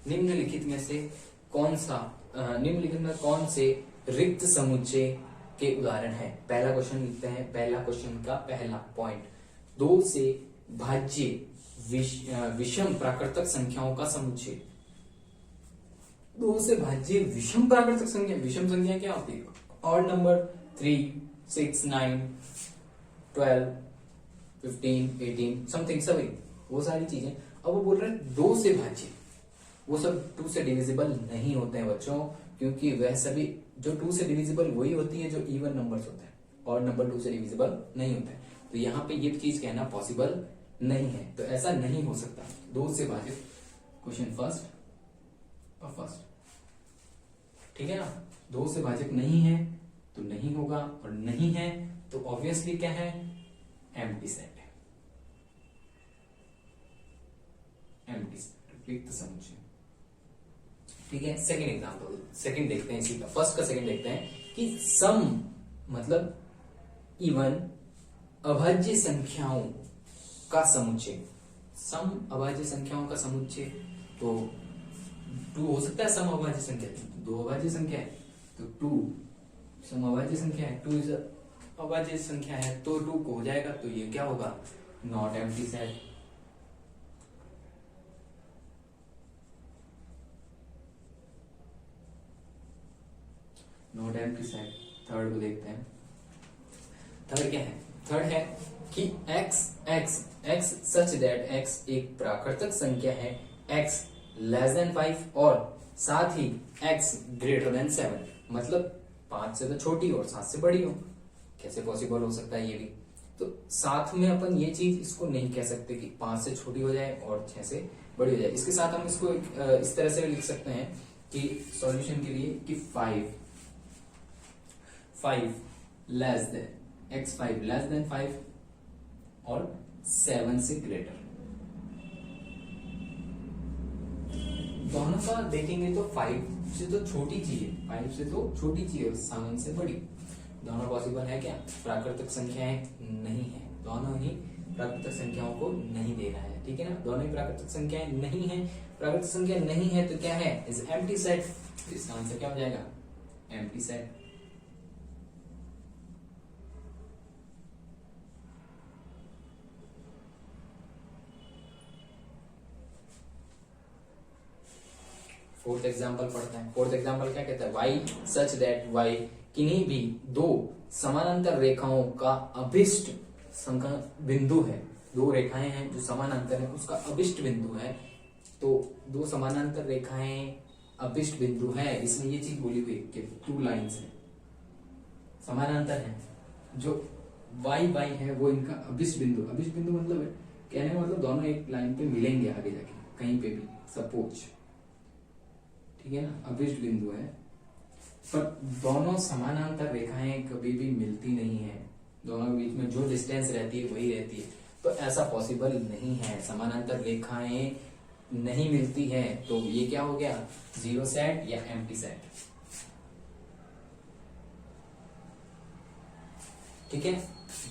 निम्नलिखित में से कौन सा निम्नलिखित में कौन से रिक्त समुच्चय के उदाहरण है। पहला क्वेश्चन लिखते हैं, पहला क्वेश्चन का पहला पॉइंट, दो से भाज्य विषम प्राकृतिक संख्याओं का समुच्चय। दो से भाज्य विषम प्राकृतिक संख्या, विषम संख्या क्या होती है? ऑड नंबर 3, 6, 9, 12, 15, 18 समथिंग सभी वो सारी चीजें। अब वो बोल रहे हैं दो से भाज्य, वो सब 2 से डिविजिबल नहीं होते हैं बच्चों, क्योंकि वह सभी जो 2 से डिविजिबल वही होती है जो इवन नंबर्स होते हैं, और नंबर 2 से डिविजिबल नहीं होते हैं। तो यहाँ पे ये चीज कहना पॉसिबल नहीं है, तो ऐसा नहीं हो सकता। 2 से भाज्य क्वेश्चन फर्स्ट और फर्स्ट, ठीक है ना। 2 से भाजक नहीं है तो नहीं होगा, और नहीं है तो ऑब्वियसली क्या है? एम्प्टी सेट है, एम्प्टी सेट, रिक्त समुच्चय। ठीक है, सेकंड एग्जांपल, सेकंड देखते हैं इसी का, फर्स्ट का सेकंड देखते हैं कि सम मतलब इवन अभाज्य संख्याओं का समुच्चय। सम अभाज्य संख्याओं का समुच्चय तो 2 हो सकता है। सम अभाज्य संख्या 2 अभाज्य संख्या है तो 2 सम अभाज्य संख्या है, 2 इज अभाज्य संख्या है तो 2 को हो जाएगा, तो ये क्या होगा? Not empty set. Not empty set. Third को देखते हैं, थर्ड क्या है? थर्ड है कि x सच दैट x एक प्राकृतिक संख्या है, x लेस देन 5 और साथ ही x ग्रेटर देन 7, मतलब 5 से तो छोटी और 7 से बड़ी हो। कैसे पॉसिबल हो सकता है ये भी? तो साथ में अपन ये चीज इसको नहीं कह सकते कि 5 से छोटी हो जाए और 6 से बड़ी हो जाए। इसके साथ हम इसको इस तरह से लिख सकते हैं कि सॉल्यूशन के लिए कि 5 less than x5 less than 5 और 7 से ग्रेटर। दोनों का देखेंगे तो 5 से तो छोटी चीज है, 5 से तो छोटी चीज है, 7 से बड़ी। दोनों पॉसिबल है क्या? प्राकृतिक संख्याएं नहीं है, दोनों ही प्राकृतिक संख्याओं को नहीं दे रहा है, ठीक है ना। दोनों ही प्राकृतिक संख्याएं नहीं है, प्राकृतिक संख्या नहीं है तो क्या है? Is empty set. इसका आंसर क्या हो जाएगा? Empty set. फोर्थ एग्जाम्पल पढ़ते हैं। फोर्थ एग्जाम्पल क्या कहता है? y सच दैट y किन्हीं भी दो समानांतर रेखाओं का अभिष्ट बिंदु है। दो रेखाएं हैं जो समानांतर है, उसका अभिष्ट बिंदु है। तो दो समानांतर रेखाएं अभिष्ट बिंदु है, इसमें ये चीज बोली हुई कि 2 लाइंस है समानांतर है, जो y है वो इनका अभिष्ट बिंदु। अभिष्ट बिंदु मतलब है, कहने का मतलब दोनों एक लाइन पे मिलेंगे आगे जाके कहीं पे भी, सपोज, ठीक है ना। अभिष्ट बिंदु है, पर दोनों समानांतर रेखाएं कभी भी मिलती नहीं है, दोनों के बीच में जो डिस्टेंस रहती है वही रहती है। तो ऐसा पॉसिबल नहीं है, समानांतर रेखाएं नहीं मिलती है, तो ये क्या हो गया? जीरो सेट या एम्प्टी सेट। ठीक है,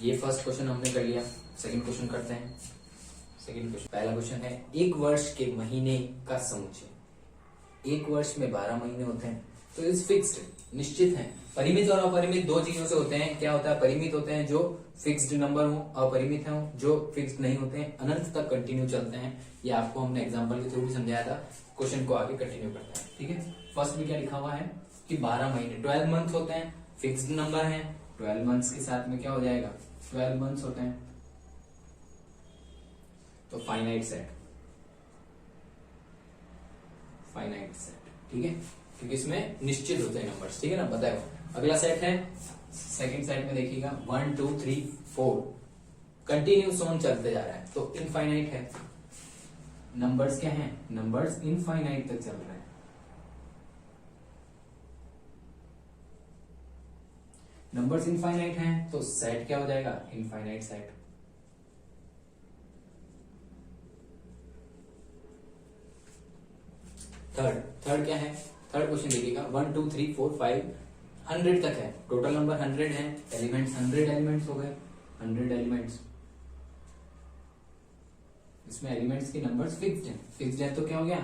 ये फर्स्ट क्वेश्चन हमने कर लिया। सेकंड क्वेश्चन करते हैं। सेकंड क्वेश्चन, पहला क्वेश्चन है एक वर्ष के महीने का समुच्चय। एक वर्ष में 12 महीने होते हैं, तो इज फिक्स्ड, निश्चित है। परिमित और अपरिमित दो चीजों से होते हैं। क्या होता है? परिमित होते हैं जो फिक्स्ड नंबर हो, अपरिमित हो जो फिक्स्ड नहीं होते हैं, अनंत तक कंटिन्यू चलते हैं। ये आपको हमने एग्जांपल के थ्रू भी समझाया था। क्वेश्चन को आगे कंटिन्यू करते हैं, ठीक है। फर्स्ट में क्या लिखा हुआ है कि 12 महीने 12 मंथ होते हैं, फिक्स्ड नंबर है। 12 मंथ्स के साथ में क्या हो जाएगा? 12 मंथ्स होते हैं, तो फाइनाइट सेट, फाइनाइट सेट, ठीक है, क्योंकि इसमें निश्चित होते हैं नंबर्स, ठीक है ना, बताओ। अगला सेट है, सेकंड सेट में देखिएगा 1 2 3 4 कंटिन्यूस ऑन चलते जा रहा है, तो इनफाइनाइट है। नंबर्स क्या है? नंबर्स इनफाइनाइट तक चल रहे हैं। नंबर्स इनफाइनाइट हैं, तो सेट क्या हो जाएगा? Infinite set. थर्ड क्या है? थर्ड क्वेश्चन देखिएगा 1 2 3 4 5 100 तक है, टोटल नंबर 100 है, एलिमेंट्स 100 एलिमेंट्स हो गए, 100 एलिमेंट्स। इसमें एलिमेंट्स के नंबर्स फिक्स्ड है, फिक्स्ड है तो क्या हो गया?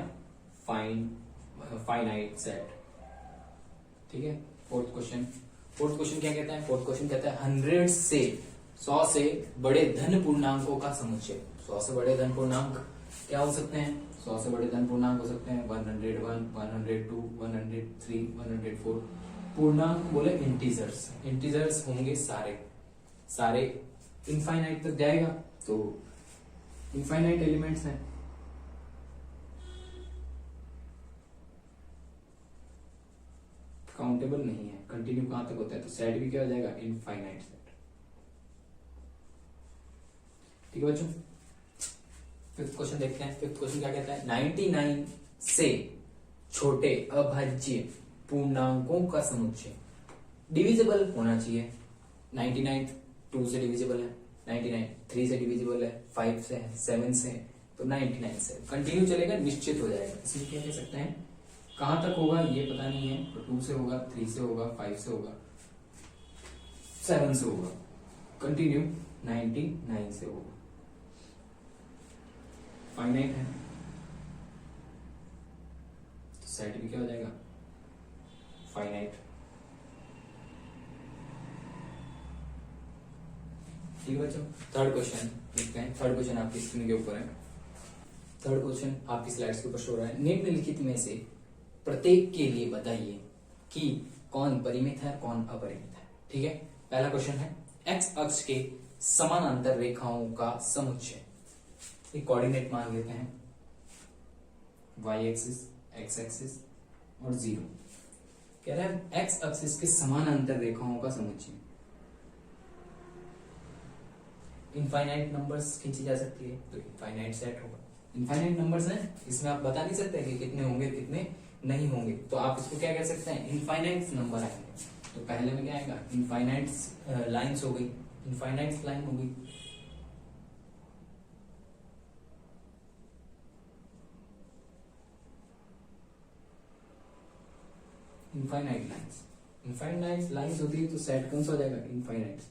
Finite set. ठीक है, फोर्थ क्वेश्चन क्या कहता है? फोर्थ क्वेश्चन कहता है 100 से बड़े धन पूर्णांकों का समुच्चय। 100 से बड़े धन पूर्णांक क्या हो सकते हैं? 100 से बड़े धन पूर्णांक हो सकते हैं 101, 102, 103, 104। पूर्णांक बोले इंटीजर्स होंगे सारे इनफाइनाइट तक जाएगा, तो इनफाइनाइट एलिमेंट्स हैं। काउंटेबल नहीं है, कंटिन्यू कहां तक होता है? तो सेट भी क्या हो जाएगा? Infinite set. ठीक है बच्चों, फिफ्थ क्वेश्चन देखते हैं। फिफ्थ क्वेश्चन क्या कहता है? 99 से छोटे अभाज्य पूर्णांकों का समुच्चय डिविजिबल होना चाहिए। 99 2 से डिविजिबल है, 99 3 से डिविजिबल है, 5 से है, 7 से है, तो 99 से कंटिन्यू चलेगा, निश्चित हो जाएगा। इसमें क्या कह सकते हैं? कहां तक होगा ये पता नहीं है, तो 2 से होगा, 3 से होगा, 5 से होगा, 7 से होगा, कंटिन्यू 99 से होगा। फाइनाइट है तो सेट भी क्या हो जाएगा? फाइनाइट। ठीक है बच्चों, थर्ड क्वेश्चन देखते हैं। थर्ड क्वेश्चन आपकी स्क्रीन के ऊपर है। थर्ड क्वेश्चन आपकी स्लाइड्स के ऊपर शो रहा है। निम्नलिखित में से प्रत्येक के लिए बताइए कि कौन परिमित है, कौन अपरिमित है। ठीक है, पहला क्वेश्चन है एक्स अक्ष के समानांतर रेखाओं का समुच्चय। ये कोऑर्डिनेट मान लेते हैं, वाई एक्सिस, एक्स एक्सिस और 0। कह रहा है एक्स एक्सिस के समानांतर रेखाओं का समुच्चय। इनफाइनाइट नंबर्स खींची जा सकती है, तो इनफाइनाइट सेट होगा। इनफाइनाइट नंबर्स हैं, इसमें आप बता नहीं सकते कि कितने होंगे कितने नहीं होंगे, तो आप इसको क्या कह सकते हैं? इनफाइनाइट नंबर आएंगे। तो पहले में क्या आएगा? इनफाइनाइट लाइंस हो गई, इनफाइनाइट लाइन हो गई। इनफाइनाइट लाइंस होती है तो सेट कौन सा हो जाएगा? Infinite set.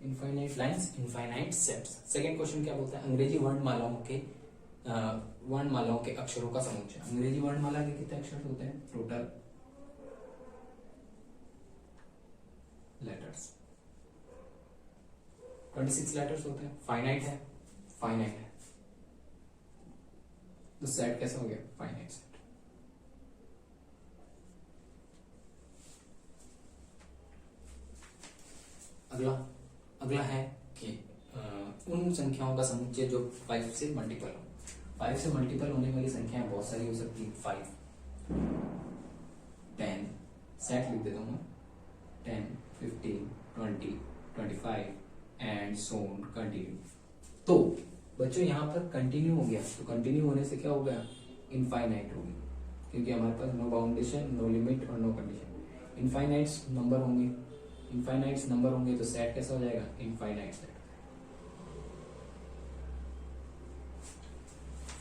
Infinite lines, infinite sets. Second question क्या बोलता है? अंग्रेजी वर्णमालाओं के अक्षरों का समुच्चय। अंग्रेजी वर्णमाला के कितने अक्षर होते हैं? टोटल लेटर्स 26 लेटर्स होते हैं। फाइनाइट है, तो सेट कैसा हो गया? Finite set. अगला है कि उन संख्याओं का समुच्चय जो 5 से मल्टीपल हो। 5 से मल्टीपल होने वाली संख्याएं बहुत सारी हो सकती है। 5, 10 सेट लिख देता हूं मैं, 10, 15, 20, 25 एंड सो ऑन कंटिन्यू। तो बच्चों यहाँ पर कंटिन्यू हो गया, तो कंटिन्यू होने से क्या हो गया? इनफाइनाइट हो गया, क्योंकि हमारे पास नो बाउंडेशन, नो लिमिट और नो कंडीशन। इनफाइनाइट्स नंबर होंगे तो सेट कैसा हो जाएगा? Infinite set.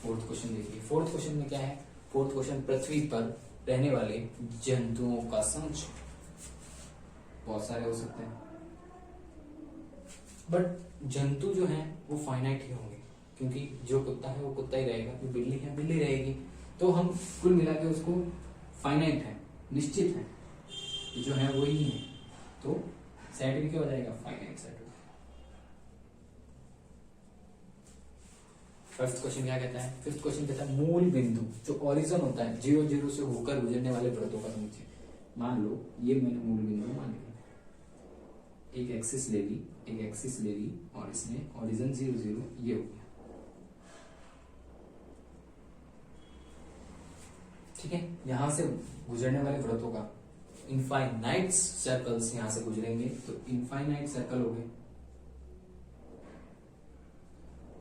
फोर्थ क्वेश्चन देखिए। फोर्थ क्वेश्चन में क्या है? फोर्थ क्वेश्चन पृथ्वी पर रहने वाले जंतुओं का समुच्चय। बहुत सारे हो सकते हैं, बट जंतु जो हैं वो फाइनाइट ही होंगे, क्योंकि जो कुत्ता है वो कुत्ता ही रहेगा, जो बिल्ली है बिल्ली रहेगी। तो हम कुल मिला के उसको फाइनाइट है, निश्चित है, जो है वो ही है, तो सेट भी क्या हो जाएगा? Finite set. फिफ्थ क्वेश्चन क्या कहता है? फिफ्थ क्वेश्चन कहता है मूल बिंदु जो ओरिजिन होता है 0, 0 से होकर गुजरने वाले वृत्तों का समुच्चय। मान लो ये मैंने मूल बिंदु मान लिया, एक एक्सिस ले ली और इसमें ओरिजिन 0, 0 ये हो गया। ठीक है, यहां से गुजरने वाले वृत्तों का इनफाइनाइट सर्कल्स यहां से गुजरेंगे, तो इनफाइनाइट सर्कल हो गए,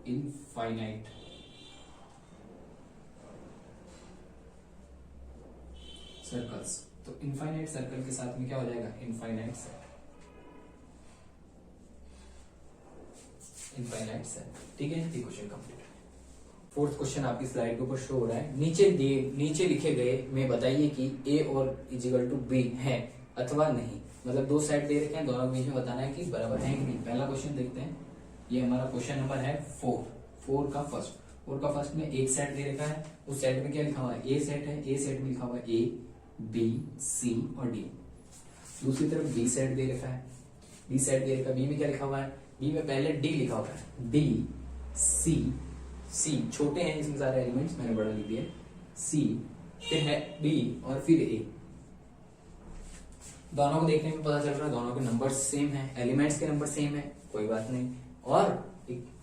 इनफाइनाइट सर्कल्स। तो इनफाइनाइट सर्कल के साथ में क्या हो जाएगा? Infinite set. Infinite set. ठीक है, ये क्वेश्चन कंप्लीट है। फोर्थ क्वेश्चन आपकी स्लाइड के ऊपर शो हो रहा है। नीचे लिखे गए में बताइए कि ए और इजिकल टू बी है अथवा नहीं। मतलब दो सेट दे रखे हैं, दोनों के बीच में बताना है कि बराबर है कि नहीं। पहला क्वेश्चन देखते हैं, ये हमारा क्वेश्चन नंबर है 4। 4 का फर्स्ट में एक सेट दे रखा है, उस सेट में क्या लिखा हुआ है, ए सेट है, ए सेट में लिखा हुआ है ए बी सी और डी। दूसरी तरफ बी सेट दे रखा है, बी सेट दे रखा है, बी में क्या लिखा हुआ है, बी में पहले डी लिखा हुआ है, डी सी, सी छोटे हैं इसमें सारे एलिमेंट्स, मैंने बड़ा लिख दिया, सी फिर है बी और फिर ए। दोनों को देखने में पता चल रहा है दोनों के नंबर सेम है, एलिमेंट्स के नंबर सेम है, कोई बात नहीं, और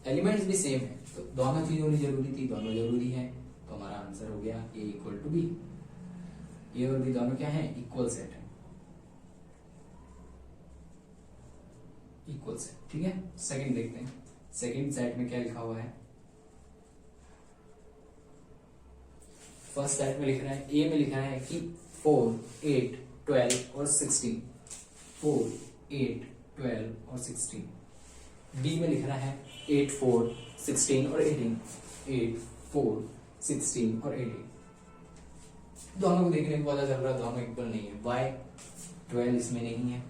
एलिमेंट्स भी सेम है, तो दोनों चीज होनी जरूरी थी, दोनों जरूरी है, तो हमारा आंसर हो गया ए इक्वल टू बी। ए और बी दोनों क्या है, इक्वल सेट है, इक्वल सेट, ठीक है। सेकंड देखते हैं, सेकंड सेट में क्या लिखा हुआ है, फर्स्ट सेट में लिख रहा है, ए में लिखा है कि 4, 8, 12 और 16, 4, 8, 12 और 16। बी में लिख रहा है 8, 4, 16 और 18, 8, 4, 16 और 18। दोनों को देखने में पता चल रहा है दोनों इक्वल नहीं है। वाई 12 इसमें नहीं है,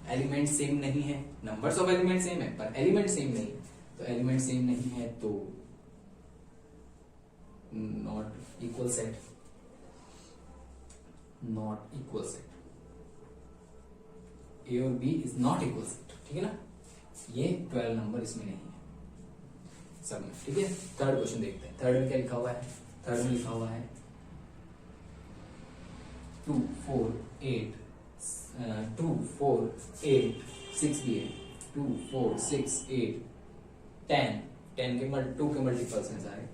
एलिमेंट सेम नहीं है, नंबर्स ऑफ एलिमेंट सेम है पर एलिमेंट सेम नहीं है, तो एलिमेंट सेम नहीं है तो not equal set, not equal set. A और B is not equal set, ठीक है ना। ये 12 नंबर इसमें नहीं है सब में, ठीक है। थर्ड क्वेश्चन देखते हैं, थर्ड में क्या लिखा हुआ है, थर्ड में लिखा हुआ है 2, 4, 8, 6 भी है, 2, 4, 6, 8, 10 के 2 के मल्टीपल्स हैं सारे।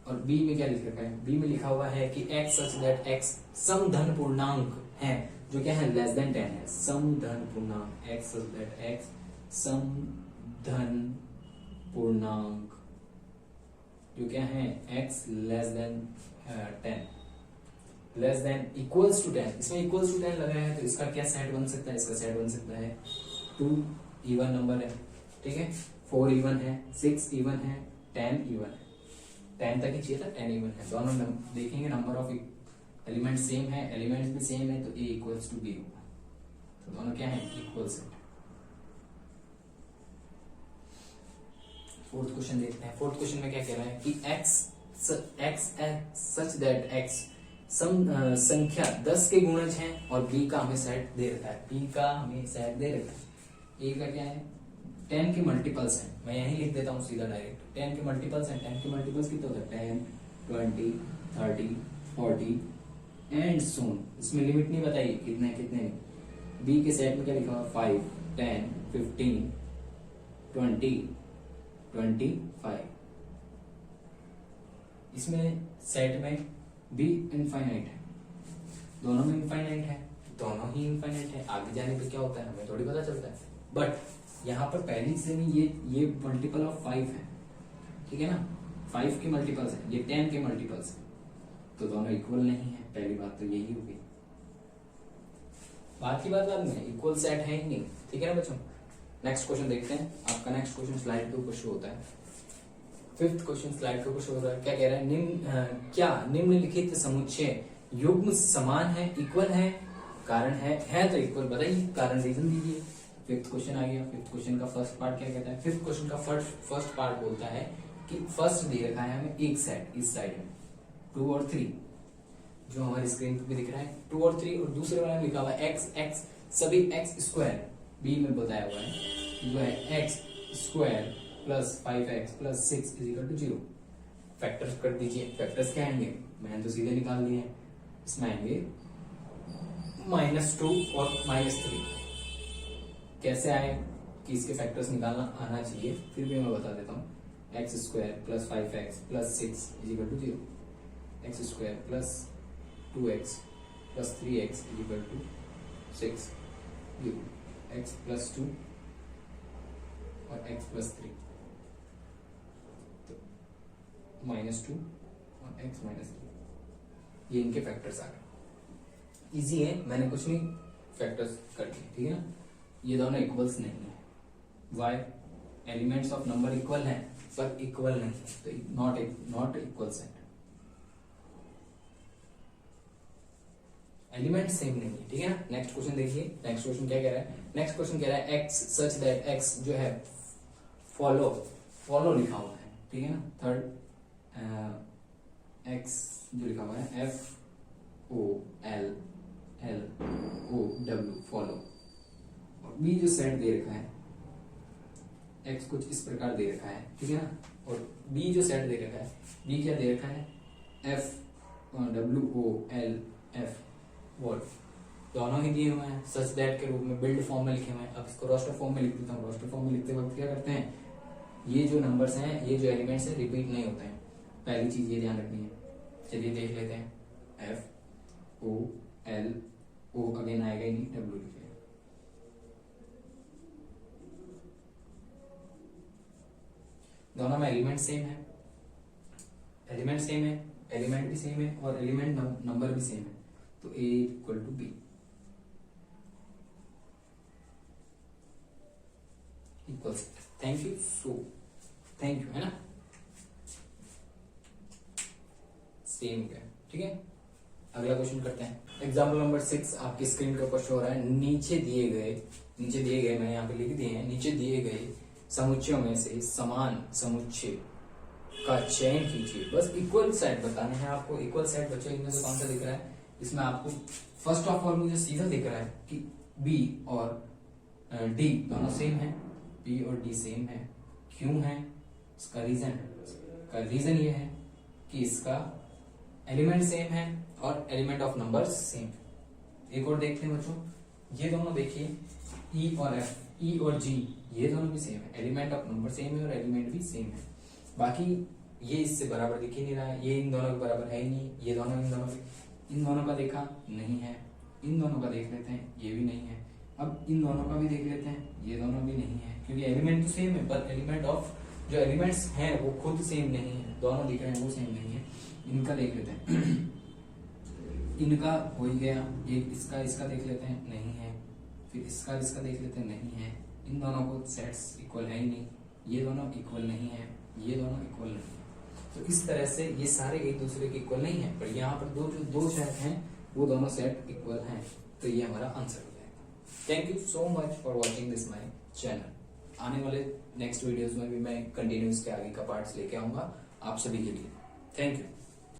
और बी में क्या लिख रखा है, बी में लिखा हुआ है कि x सच दैट x सम धन पूर्णांक है, जो क्या है लेस देन 10 है, सम धन पूर्णांक, x सच दैट x सम धन पूर्णांक जो क्या है x less than 10, less than equals to 10, इसमें इक्वल्स टू 10 लगाया है तो इसका क्या सेट बन सकता है, इसका सेट बन सकता है 2 इवन नंबर है, ठीक है, 4 इवन है, 6 इवन है, 10 इवन है, 10 तक ही चाहिए था, 10 इवन है। दोनों देखेंगे नंबर ऑफ एलिमेंट सेम है, एलिमेंट्स भी सेम है, तो a इक्वल्स टू b होगा, तो दोनों क्या है इक्वल सेट। फोर्थ क्वेश्चन देखते हैं, फोर्थ क्वेश्चन में क्या कह रहा है कि x सच दैट x संख्या 10 के गुणज है और b का हमें सेट दे रखा है, b का हमें सेट दे रखा है, a का क्या है 10 के मल्टीपल्स हैं, मैं यही लिख देता हूँ सीधा डायरेक्ट, 10 के मल्टीपल्स हैं, 10 के मल्टीपल्स कितने होते हैं 10, 20, 30, 40 एंड सोन, इसमें लिमिट नहीं बताई कितने कितने। बी के सेट में क्या लिखा हुआ 5, 10, 15, 20, 25, इसमें सेट में बी इनफाइनाइट है, दोनों में इनफाइनाइट है, दोनों ही इनफाइनाइट है, आगे जाने पे क्या होता है हमें थोड़ी पता चलता है, बट यहाँ पर पहली से में ये मल्टीपल ऑफ 5 है, ठीक है ना, 5 के मल्टीपल्स है, ये 10 के मल्टीपल्स है, तो दोनों इक्वल नहीं है, पहली बात तो यही होगी। बाकी बात बाद में इक्वल सेट है ही नहीं, ठीक है ना बच्चों। नेक्स्ट क्वेश्चन देखते हैं, आपका नेक्स्ट क्वेश्चन स्लाइड के ऊपर शो होता है, फिफ्थ क्वेश्चन स्लाइड के ऊपर शो हो रहा है, क्या कह रहा है क्या निम्नलिखित समुच्चय युग्म समान है, इक्वल है, कारण है तो इक्वल, बताइए कारण रीजन दीजिए। फिफ्थ क्वेश्चन आ गया, फिफ्थ क्वेश्चन का फर्स्ट पार्ट क्या कहता है, फिफ्थ क्वेश्चन का फर्स्ट पार्ट बोलता है कि फर्स्ट दे रखा है हमें एक सेट इस साइड में 2 और 3, जो हमारी स्क्रीन पे दिख रहा है 2 और 3, और दूसरे वाले में लिखा हुआ है x सभी x स्क्वायर, बी में बताया हुआ है जो है x square plus 5x plus 6 is equal to 0। Factors कर दीजिए, फैक्टर्स क्या आएंगे, मैंने तो सीधे निकाल दिए हैं, इसमें आएंगे -2 और -3। कैसे आए कि इसके फैक्टर्स निकालना आना चाहिए, फिर भी मैं बता देता हूँ, x square plus 5x plus 6 is equal to 0, x square plus 2x plus 3x is equal to 6, 0, x plus 2 और x प्लस 3, तो -2 और x माइनस 3, ये इनके फैक्टर्स आ गए। इजी है, मैंने कुछ नहीं फैक्टर्स कर दिए, ठीक है ना। ये दोनों इक्वल्स नहीं है, why elements of number equal है पर इक्वल नहीं, तो not equal set, element same नहीं है, ठीक है ना। नेक्स्ट क्वेश्चन देखिए, नेक्स्ट क्वेश्चन क्या कह रहा है, नेक्स्ट क्वेश्चन कह रहा है x सच दैट x जो है फॉलो लिखा हुआ है, ठीक है ना। थर्ड एक्स जो लिखा हुआ है FOLLOW फॉलो, और बी जो सेट दे रखा है एक्स कुछ इस प्रकार दे रखा है, ठीक है ना, और बी जो सेट दे रखा है, बी क्या दे रखा है FWOLF वॉल्फ, दोनों ही दिए हुए हैं सच दैट के रूप में बिल्ड फॉर्म में लिखे हुए हैं। अब इसको रोस्टर फॉर्म में लिख देता हूँ। रोस्टर फॉर्म में लिखते वक्त क्या करते हैं, ये जो नंबर्स हैं, ये जो एलिमेंट्स हैं रिपीट नहीं होते हैं, पहली चीज ये ध्यान रखनी है। चलिए देख लेते हैं, FOLO अगेन आएगा ही नहीं, W लिखेगा। दोनों में एलिमेंट सेम है, एलिमेंट सेम है, एलिमेंट भी सेम है और एलिमेंट नंबर भी सेम है, तो A equal to B equal. Thank you thank you, है ना, सेम है, ठीक है। अगला क्वेश्चन करते हैं। एग्जाम्पल नंबर 6 आपकी स्क्रीन के ऊपर शो हो रहा है। नीचे दिए गए मैंने यहाँ पे लिख दिए हैं, नीचे दिए गए समुच्चयों में से समान समुच्चय का चयन कीजिए। बस इक्वल सेट बताने हैं आपको। इक्वल सेट बच्चों इनमें से कौन सा दिख रहा है, इसमें आपको फर्स्ट ऑफ ऑल मुझे सीधा दिख रहा है कि बी और डी दोनों सेम है, बी और डी सेम है। क्यों है, इसका रीजन ये है कि इसका एलिमेंट सेम है और एलिमेंट ऑफ नंबर सेम है। एक और देखते हैं बच्चों, ये दोनों देखिए ई और एफ, ई और जी, ये दोनों भी सेम है, एलिमेंट ऑफ नंबर सेम है और एलिमेंट भी सेम है। बाकी ये इससे बराबर दिख ही नहीं रहा है, ये इन दोनों के बराबर है ही नहीं, ये दोनों इन दोनों का देखा नहीं है, इन दोनों का देख लेते हैं, ये भी नहीं है। अब इन दोनों का भी देख लेते हैं, ये दोनों भी नहीं है, क्योंकि एलिमेंट तो सेम है पर एलिमेंट ऑफ जो एलिमेंट्स हैं वो खुद सेम नहीं है, दोनों दिख रहे हैं वो सेम नहीं है। इनका देख लेते हैं इनका हो ही गया, एक इसका देख लेते हैं, नहीं है, फिर इसका देख लेते हैं, नहीं है। इन दोनों को सेट्स इक्वल है ही नहीं, ये दोनों इक्वल नहीं है, ये दोनों इक्वल नहीं है। तो इस तरह से ये सारे एक दूसरे के इक्वल नहीं है, पर यहाँ पर दो सेट हैं वो दोनों सेट इक्वल हैं, तो ये हमारा आंसर हो जाएगा। Thank you so much for watching this my channel. आने वाले नेक्स्ट वीडियोस में भी मैं कंटिन्यूस के आगे का पार्ट्स लेके आऊंगा आप सभी के लिए। Thank you.